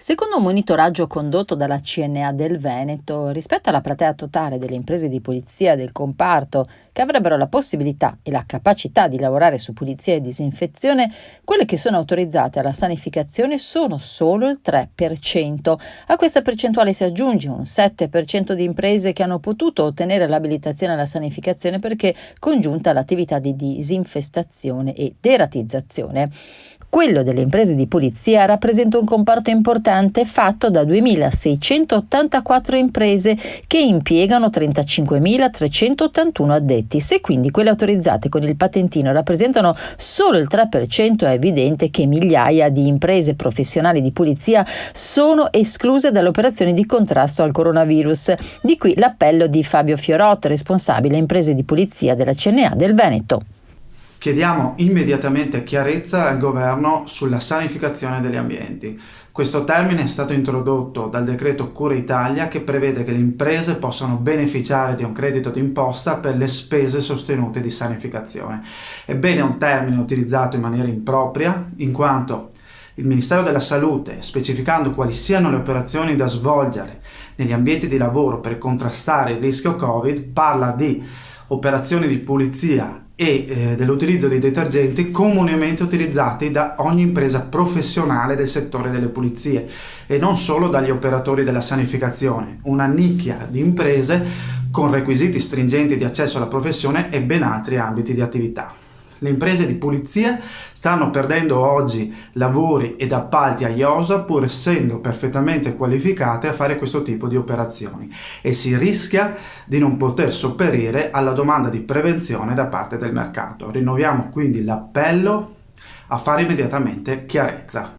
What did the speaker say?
Secondo un monitoraggio condotto dalla CNA del Veneto, rispetto alla platea totale delle imprese di pulizia del comparto che avrebbero la possibilità e la capacità di lavorare su pulizia e disinfezione, quelle che sono autorizzate alla sanificazione sono solo il 3%. A questa percentuale si aggiunge un 7% di imprese che hanno potuto ottenere l'abilitazione alla sanificazione perché congiunta all'attività di disinfestazione e deratizzazione. Quello delle imprese di pulizia rappresenta un comparto importante fatto da 2.684 imprese che impiegano 35.381 addetti. Se quindi quelle autorizzate con il patentino rappresentano solo il 3%, è evidente che migliaia di imprese professionali di pulizia sono escluse dalle operazioni di contrasto al coronavirus. Di qui l'appello di Fabio Fiorot, responsabile imprese di pulizia della CNA del Veneto. Chiediamo immediatamente chiarezza al governo sulla sanificazione degli ambienti. Questo termine è stato introdotto dal decreto Cura Italia, che prevede che le imprese possano beneficiare di un credito d'imposta per le spese sostenute di sanificazione. Ebbene, è un termine utilizzato in maniera impropria, in quanto il Ministero della Salute, specificando quali siano le operazioni da svolgere negli ambienti di lavoro per contrastare il rischio Covid, parla di operazioni di pulizia e dell'utilizzo di detergenti comunemente utilizzati da ogni impresa professionale del settore delle pulizie e non solo dagli operatori della sanificazione, una nicchia di imprese con requisiti stringenti di accesso alla professione e ben altri ambiti di attività. Le imprese di pulizia stanno perdendo oggi lavori ed appalti a iosa, pur essendo perfettamente qualificate a fare questo tipo di operazioni, e si rischia di non poter sopperire alla domanda di prevenzione da parte del mercato. Rinnoviamo quindi l'appello a fare immediatamente chiarezza.